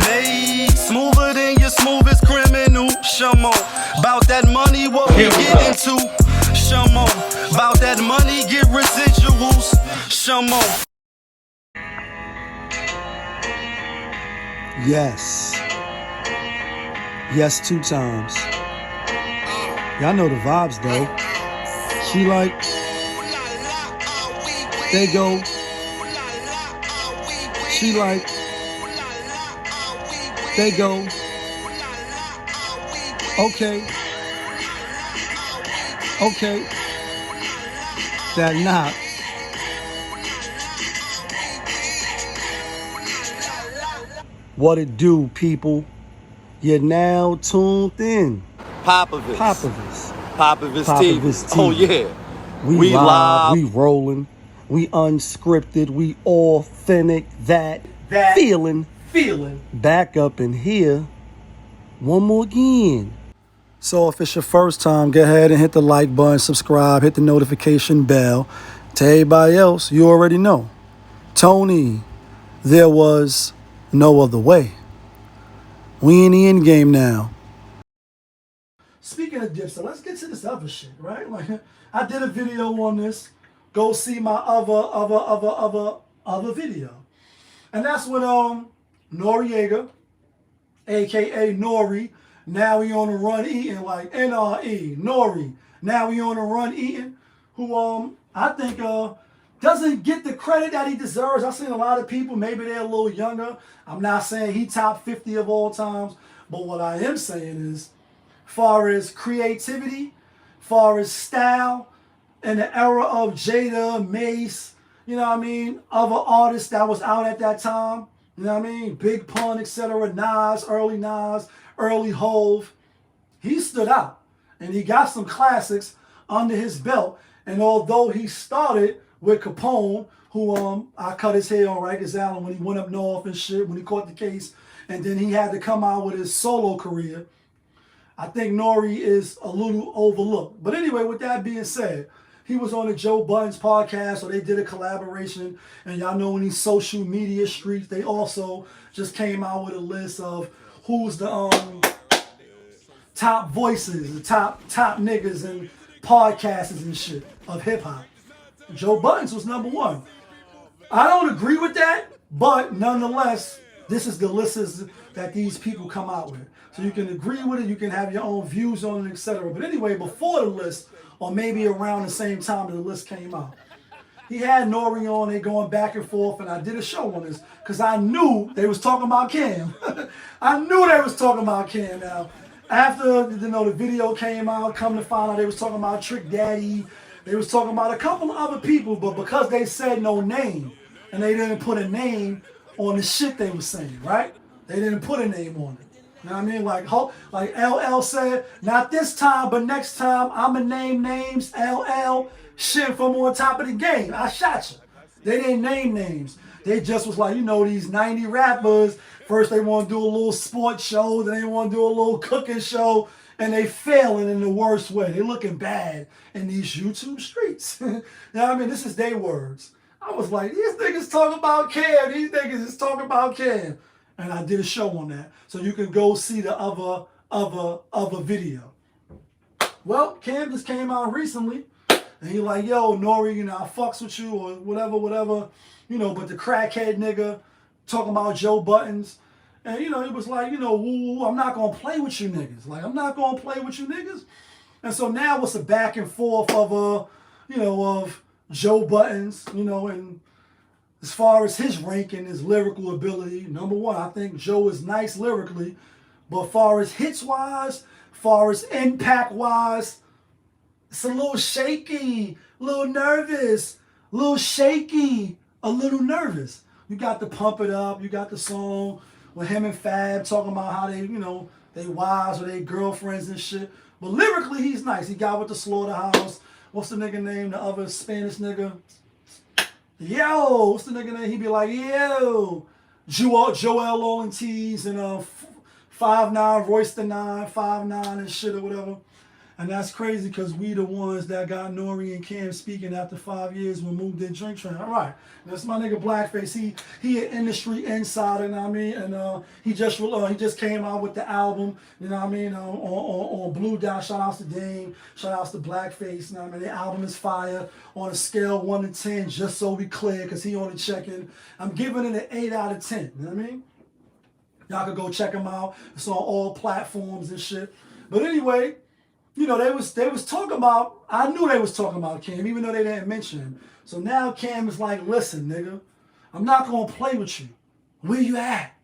Made smoother than your smoothest criminal. Shamo, about that money, what we get into. Shamo, about that money, get residuals. Shamo. Yes. Yes, 2 times. Y'all know the vibes though. She like, they go. She like, they go. Okay. Okay. That knock. What it do, people? You're now tuned in. Popovich. Popovich TV. TV. Oh yeah. We live, we rolling, we unscripted, we authentic, that feeling back up in here one more again. So if it's your first time, go ahead and hit the like button, subscribe, hit the notification bell. To everybody else, you already know. Tony, there was no other way. We in the end game now. Speaking of dipset, let's get to this other shit, right? Like, I did a video on this. Go see my other video. And that's when Noriega, aka Nori, now he on the run eating, like NRE, Nori, now he on the run eating, who I think doesn't get the credit that he deserves. I've seen a lot of people, maybe they're a little younger. I'm not saying he top 50 of all times, but what I am saying is, far as creativity, far as style, in the era of Jada, Mace, you know what I mean, other artists that was out at that time, you know what I mean, Big Pun, etc., Nas, early Hove, he stood out. And he got some classics under his belt. And although he started with Capone, who I cut his hair on Rikers Island when he went up north and shit, when he caught the case, and then he had to come out with his solo career, I think Nori is a little overlooked. But anyway, with that being said, he was on the Joe Budden's podcast, so they did a collaboration. And y'all know in these social media streets, they also just came out with a list of who's the top voices, the top niggas and podcasters and shit of hip hop. Joe Budden's was number 1. I don't agree with that, but nonetheless, this is the list that these people come out with. So you can agree with it, you can have your own views on it, etc. But anyway, before the list, or maybe around the same time that the list came out, he had Nori on, they going back and forth, and I did a show on this because I knew they was talking about CaM. I knew they was talking about CaM. Now, after the video came out, come to find out they was talking about Trick Daddy, they was talking about a couple of other people, but because they said no name, and they didn't put a name on the shit they was saying, right? They didn't put a name on it. You know what I mean? Like LL said, not this time, but next time, I'ma name names, LL, shit from on top of the game. I shot you. They didn't name names. They just was like, you know, these 90 rappers, first they want to do a little sports show, then they want to do a little cooking show, and they failing in the worst way. They looking bad in these YouTube streets. You know what I mean? This is their words. I was like, these niggas talking about CaM. These niggas is talking about CaM. And I did a show on that. So you can go see the other video. Well, CaM just came out recently. And he like, yo, Nori, you know, I fucks with you or whatever. You know, but the crackhead nigga talking about Joe Buttons. And, you know, he was like, you know, woo, I'm not going to play with you niggas. Like, I'm not going to play with you niggas. And so now it's a back and forth of, you know, of Joe Buttons, you know, and as far as his ranking, his lyrical ability, number 1, I think Joe is nice lyrically. But far as hits-wise, far as impact-wise, it's a little shaky, a little nervous, a little shaky, a little nervous. You got to Pump It Up, you got the song with him and Fab talking about how they, you know, they wives or they girlfriends and shit. But lyrically, he's nice. He got with the Slaughterhouse. What's the nigga name? The other Spanish nigga? Yo, what's the nigga name? He be like, yo, Joel Ortiz and 5'9", Royce the 9, 5'9" and shit or whatever. And that's crazy because we the ones that got Nori and CaM speaking after 5 years when moved in Drink Train. All right. That's my nigga Blackface. He an industry insider, you know what I mean? And he just came out with the album, you know what I mean, on Blue Dot. Shout outs to Dame. Shout outs to Blackface, you know what I mean? The album is fire on a scale 1 to 10, just so we clear, because he on the check-in. I'm giving it an 8 out of 10, you know what I mean? Y'all could go check him out. It's on all platforms and shit. But anyway, you know, they was talking about, I knew they was talking about CaM, even though they didn't mention him. So now CaM is like, listen, nigga, I'm not going to play with you. Where you at?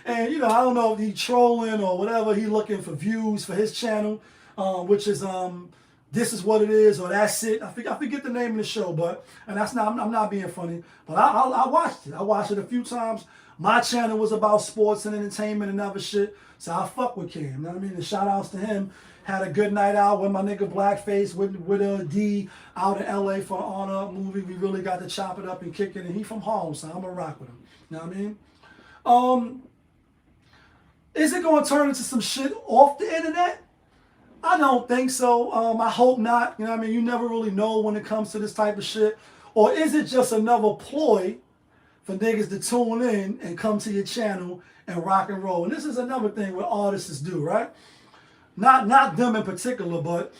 And, you know, I don't know if he trolling or whatever. He looking for views for his channel, which is, This Is What It Is, or That's It. I forget the name of the show, but, and that's not, I'm not being funny, but I watched it. I watched it a few times. My channel was about sports and entertainment and other shit, so I fuck with CaM, you know what I mean? And shout outs to him. Had a good night out with my nigga Blackface, with D out in LA for an honor movie. We really got to chop it up and kick it, and he from home, so I'm gonna rock with him. You know what I mean? Is it gonna turn into some shit off the internet? I don't think so. I hope not. You know what I mean? You never really know when it comes to this type of shit. Or is it just another ploy for niggas to tune in and come to your channel and rock and roll? And this is another thing what artists do, right? Not them in particular, but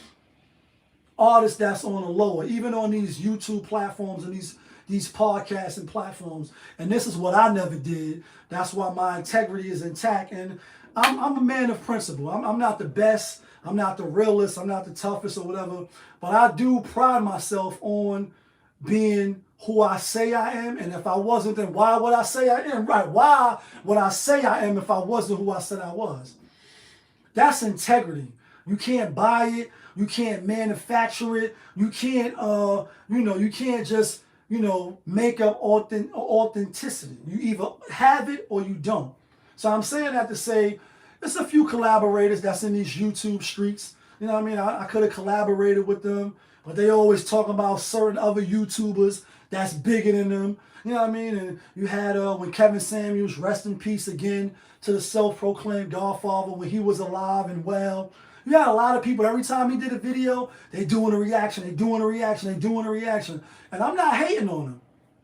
artists that's on the lower, even on these YouTube platforms and these podcasts and platforms. And this is what I never did. That's why my integrity is intact. And I'm a man of principle. I'm not the best. I'm not the realest. I'm not the toughest or whatever. But I do pride myself on being who I say I am. And if I wasn't, then why would I say I am? Right? Why would I say I am if I wasn't who I said I was? That's integrity. You can't buy it. You can't manufacture it. You can't, you can't just, make up authenticity. You either have it or you don't. So I'm saying that to say, there's a few collaborators that's in these YouTube streets. You know what I mean? I could have collaborated with them, but they always talk about certain other YouTubers that's bigger than them. You know what I mean? And you had when Kevin Samuels, rest in peace again to the self-proclaimed Godfather, when he was alive and well. You had a lot of people, every time he did a video, they doing a reaction, they doing a reaction, they doing a reaction. And I'm not hating on them.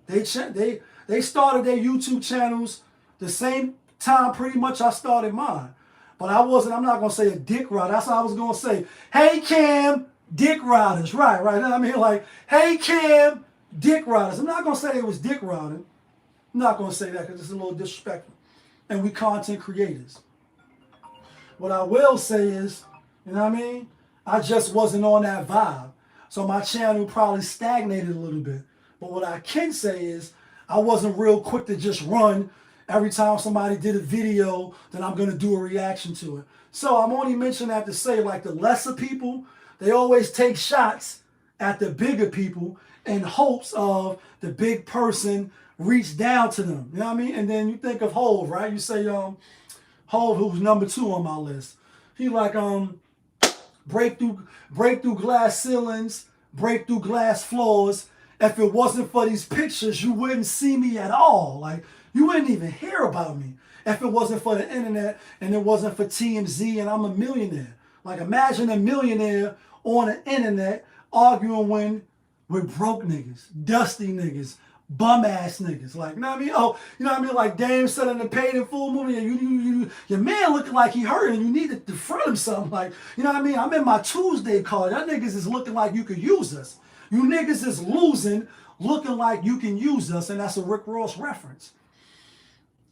They started their YouTube channels the same time pretty much I started mine. But I'm not going to say a dick rider. That's what I was going to say. Hey, CaM, dick riders. Right. I mean, like, hey, CaM, dick riders. I'm not going to say it was dick riding. I'm not going to say that because it's a little disrespectful. And we content creators. What I will say is, you know what I mean? I just wasn't on that vibe. So my channel probably stagnated a little bit. But what I can say is, I wasn't real quick to just run every time somebody did a video, then I'm going to do a reaction to it. So I'm only mentioning that to say, like, the lesser people, they always take shots at the bigger people in hopes of the big person reach down to them. You know what I mean? And then you think of Hov, right? You say, Hov, who's number 2 on my list. He like, break through glass ceilings, break through glass floors. If it wasn't for these pictures, you wouldn't see me at all. Like, you wouldn't even hear about me if it wasn't for the internet and it wasn't for TMZ and I'm a millionaire. Like, imagine a millionaire on the internet arguing with broke niggas, dusty niggas, bum ass niggas. Like, you know what I mean? Oh, you know what I mean? Like Dame said in the Paid in Full movie, your man looking like he hurt and you need to defront him something. Like, you know what I mean? I'm in my Tuesday card. Y'all niggas is looking like you could use us. You niggas is losing, looking like you can use us, and that's a Rick Ross reference.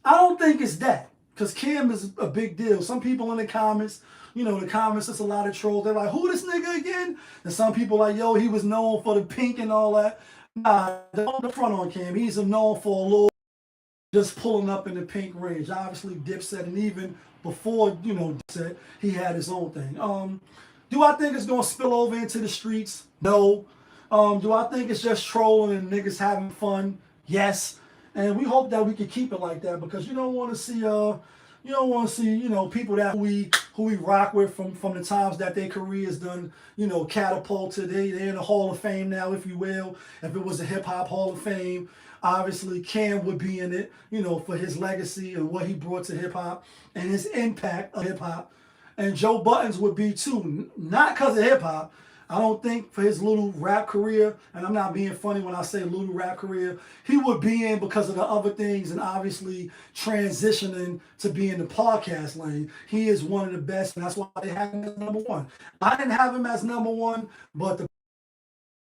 I don't think it's that, because CaM is a big deal. Some people in the comments, the comments, there's a lot of trolls. They're like, who this nigga again? And some people like, yo, he was known for the pink and all that. Nah, the front on CaM, he's known for a little just pulling up in the pink range. Obviously, Dipset, and even before, Dipset, he had his own thing. Do I think it's going to spill over into the streets? No. Do I think it's just trolling and niggas having fun? Yes. And we hope that we can keep it like that, because you don't want to see people that who we rock with from the times that their careers done, catapulted. They're in the Hall of Fame now, if you will. If it was a hip hop Hall of Fame, obviously CaM would be in it, for his legacy and what he brought to hip hop and his impact of hip hop. And Joe Buttons would be too. Not because of hip hop. I don't think for his little rap career, and I'm not being funny when I say little rap career, he would be in because of the other things and obviously transitioning to be in the podcast lane. He is one of the best, and that's why they have him as #1. I didn't have him as #1, but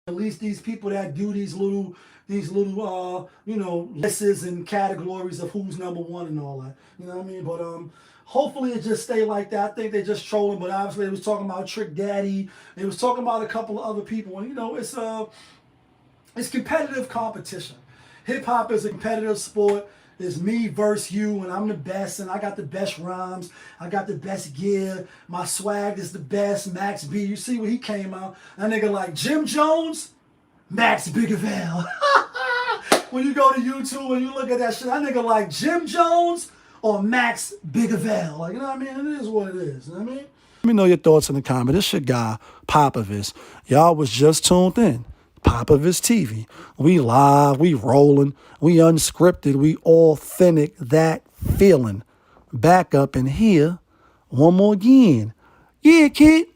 at least these people that do these little lists and categories of who's #1 and all that. You know what I mean? But hopefully it just stay like that. I think they just trolling, but obviously they was talking about Trick Daddy. They was talking about a couple of other people, and it's competitive competition. Hip hop is a competitive sport. It's me versus you, and I'm the best, and I got the best rhymes. I got the best gear. My swag is the best. Max B, you see when he came out, that nigga like Jim Jones, Max Bigavale. When you go to YouTube and you look at that shit, that nigga like Jim Jones or Max Bigavale. Like, you know what I mean? It is what it is. You know what I mean? Let me know your thoughts in the comments. This your guy, Popovich. Y'all was just tuned in. Popovich TV. We live, we rolling, we unscripted, we authentic, that feeling. Back up in here one more again. Yeah, kid.